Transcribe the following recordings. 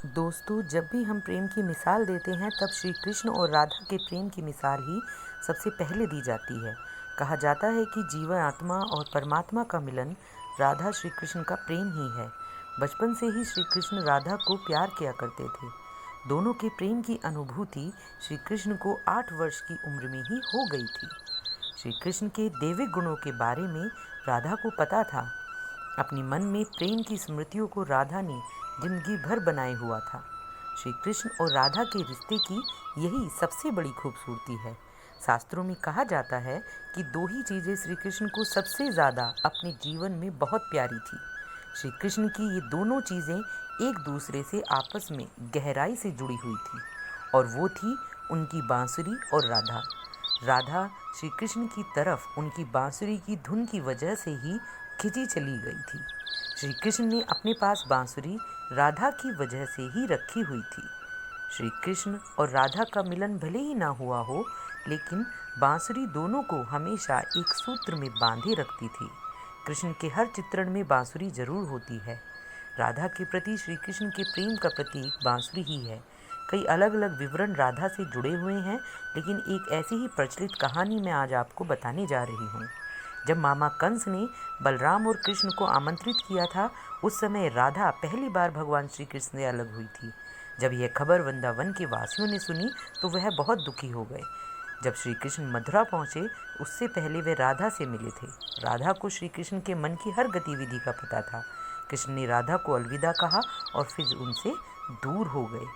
दोस्तों, जब भी हम प्रेम की मिसाल देते हैं तब श्री कृष्ण और राधा के प्रेम की मिसाल ही सबसे पहले दी जाती है। कहा जाता है कि जीवन आत्मा और परमात्मा का मिलन राधा श्री कृष्ण का प्रेम ही है। बचपन से ही श्री कृष्ण राधा को प्यार किया करते थे। दोनों के प्रेम की अनुभूति श्री कृष्ण को 8 वर्ष की उम्र में ही हो गई थी। श्री कृष्ण के दैविक गुणों के बारे में राधा को पता था। अपनी मन में प्रेम की स्मृतियों को राधा ने जिंदगी भर बनाए हुआ था। श्री कृष्ण और राधा के रिश्ते की यही सबसे बड़ी खूबसूरती है। शास्त्रों में कहा जाता है कि दो ही चीज़ें श्री कृष्ण को सबसे ज़्यादा अपने जीवन में बहुत प्यारी थी। श्री कृष्ण की ये दोनों चीज़ें एक दूसरे से आपस में गहराई से जुड़ी हुई थी, और वो थी उनकी बांसुरी और राधा। राधा श्री कृष्ण की तरफ उनकी बांसुरी की धुन की वजह से ही खिंची चली गई थी। श्री कृष्ण ने अपने पास बांसुरी राधा की वजह से ही रखी हुई थी। श्री कृष्ण और राधा का मिलन भले ही ना हुआ हो, लेकिन बांसुरी दोनों को हमेशा एक सूत्र में बांधे रखती थी। कृष्ण के हर चित्रण में बांसुरी जरूर होती है। राधा के प्रति श्री कृष्ण के प्रेम का प्रतीक बांसुरी ही है। कई अलग अलग विवरण राधा से जुड़े हुए हैं, लेकिन एक ऐसी ही प्रचलित कहानी मैं आज आपको बताने जा रही हूँ। जब मामा कंस ने बलराम और कृष्ण को आमंत्रित किया था, उस समय राधा पहली बार भगवान श्री कृष्ण से अलग हुई थी। जब यह खबर वृंदावन के वासियों ने सुनी तो वह बहुत दुखी हो गए। जब श्री कृष्ण मथुरा पहुँचे, उससे पहले वे राधा से मिले थे। राधा को श्री कृष्ण के मन की हर गतिविधि का पता था। कृष्ण ने राधा को अलविदा कहा और फिर उनसे दूर हो गए।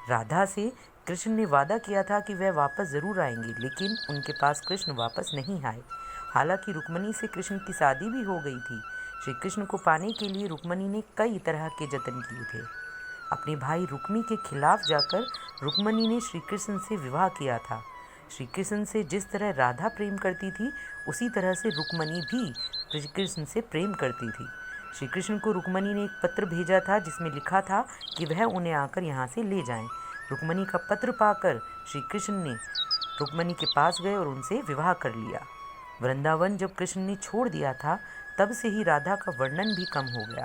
राधा से कृष्ण ने वादा किया था कि वह वापस ज़रूर आएंगे, लेकिन उनके पास कृष्ण वापस नहीं आए। हालांकि रुक्मणी से कृष्ण की शादी भी हो गई थी। श्री कृष्ण को पाने के लिए रुक्मणी ने कई तरह के जतन किए थे। अपने भाई रुक्मी के खिलाफ जाकर रुक्मणी ने श्री कृष्ण से विवाह किया था। श्री कृष्ण से जिस तरह राधा प्रेम करती थी, उसी तरह से रुक्मणी भी श्री कृष्ण से प्रेम करती थी। श्री कृष्ण को रुक्मणी ने एक पत्र भेजा था जिसमें लिखा था कि वह उन्हें आकर यहाँ से ले जाएं। रुक्मणी का पत्र पाकर श्री कृष्ण ने रुक्मणी के पास गए और उनसे विवाह कर लिया। वृंदावन जब कृष्ण ने छोड़ दिया था, तब से ही राधा का वर्णन भी कम हो गया।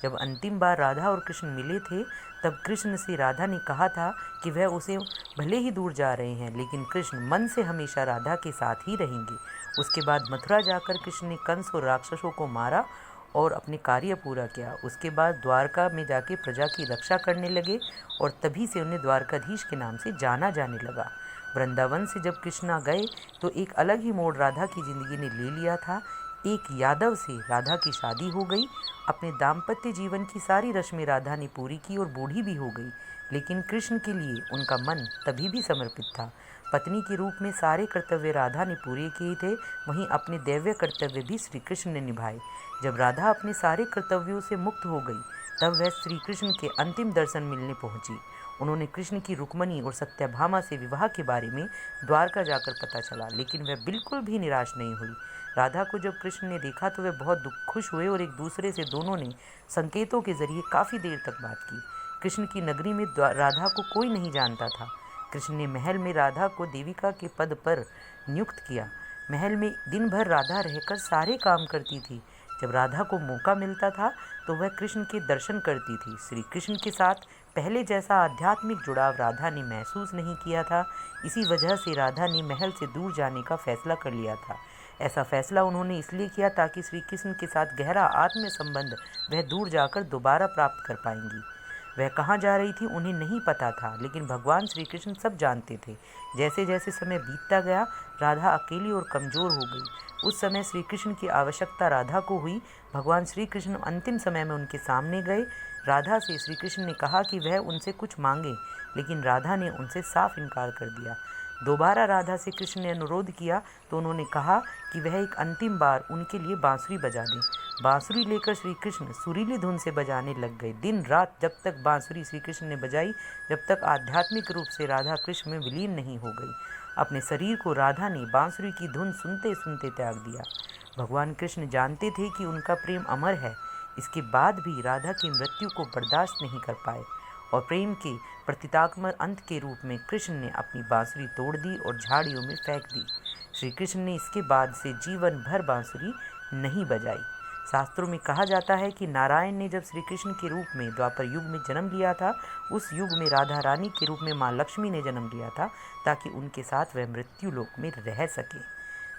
जब अंतिम बार राधा और कृष्ण मिले थे, तब कृष्ण से राधा ने कहा था कि वह उसे भले ही दूर जा रहे हैं, लेकिन कृष्ण मन से हमेशा राधा के साथ ही रहेंगे। उसके बाद मथुरा जाकर कृष्ण ने कंस और राक्षसों को मारा और अपने कार्य पूरा किया। उसके बाद द्वारका में जाके प्रजा की रक्षा करने लगे और तभी से उन्हें द्वारकाधीश के नाम से जाना जाने लगा। वृंदावन से जब कृष्णा गए तो एक अलग ही मोड़ राधा की जिंदगी ने ले लिया था। एक यादव से राधा की शादी हो गई। अपने दाम्पत्य जीवन की सारी रस्में राधा ने पूरी की और बूढ़ी भी हो गई, लेकिन कृष्ण के लिए उनका मन तभी भी समर्पित था। पत्नी के रूप में सारे कर्तव्य राधा ने पूरे किए थे, वहीं अपने दैव्य कर्तव्य भी श्री कृष्ण ने निभाए। जब राधा अपने सारे कर्तव्यों से मुक्त हो गई, तब वह श्री कृष्ण के अंतिम दर्शन मिलने पहुंची। उन्होंने कृष्ण की रुक्मणी और सत्यभामा से विवाह के बारे में द्वारका जाकर पता चला, लेकिन वह बिल्कुल भी निराश नहीं हुई। राधा को जब कृष्ण ने देखा तो वे बहुत खुश हुए और एक दूसरे से दोनों ने संकेतों के जरिए काफ़ी देर तक बात की। कृष्ण की नगरी में राधा को कोई नहीं जानता था। कृष्ण ने महल में राधा को देविका के पद पर नियुक्त किया। महल में दिन भर राधा रहकर सारे काम करती थी। जब राधा को मौका मिलता था तो वह कृष्ण के दर्शन करती थी। श्री कृष्ण के साथ पहले जैसा आध्यात्मिक जुड़ाव राधा ने महसूस नहीं किया था। इसी वजह से राधा ने महल से दूर जाने का फैसला कर लिया था। ऐसा फैसला उन्होंने इसलिए किया ताकि श्री कृष्ण के साथ गहरा आत्म संबंध वह दूर जाकर दोबारा प्राप्त कर पाएंगी। वह कहाँ जा रही थी उन्हें नहीं पता था, लेकिन भगवान श्री कृष्ण सब जानते थे। जैसे जैसे समय बीतता गया, राधा अकेली और कमज़ोर हो गई। उस समय श्री कृष्ण की आवश्यकता राधा को हुई। भगवान श्री कृष्ण अंतिम समय में उनके सामने गए। राधा से श्री कृष्ण ने कहा कि वह उनसे कुछ मांगे, लेकिन राधा ने उनसे साफ इनकार कर दिया। दोबारा राधा से कृष्ण ने अनुरोध किया तो उन्होंने कहा कि वह एक अंतिम बार उनके लिए बांसुरी बजा दें। बांसुरी लेकर श्री कृष्ण सुरीली धुन से बजाने लग गए। दिन रात जब तक बांसुरी श्री कृष्ण ने बजाई, जब तक आध्यात्मिक रूप से राधा कृष्ण में विलीन नहीं हो गई। अपने शरीर को राधा ने बांसुरी की धुन सुनते सुनते त्याग दिया। भगवान कृष्ण जानते थे कि उनका प्रेम अमर है। इसके बाद भी राधा की मृत्यु को बर्दाश्त नहीं कर पाए और प्रेम के प्रतीकात्मक अंत के रूप में कृष्ण ने अपनी बांसुरी तोड़ दी और झाड़ियों में फेंक दी। श्री कृष्ण ने इसके बाद से जीवन भर बांसुरी नहीं बजाई। शास्त्रों में कहा जाता है कि नारायण ने जब श्री कृष्ण के रूप में द्वापर युग में जन्म लिया था, उस युग में राधा रानी के रूप में माँ लक्ष्मी ने जन्म लिया था, ताकि उनके साथ वह मृत्यु लोक में रह सके।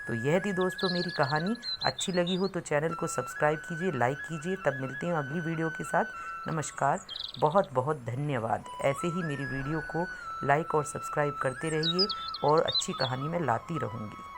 तो यह थी दोस्तों मेरी कहानी। अच्छी लगी हो तो चैनल को सब्सक्राइब कीजिए, लाइक कीजिए। तब मिलते हैं अगली वीडियो के साथ। नमस्कार, बहुत बहुत धन्यवाद। ऐसे ही मेरी वीडियो को लाइक और सब्सक्राइब करते रहिए और अच्छी कहानी मैं लाती रहूँगी।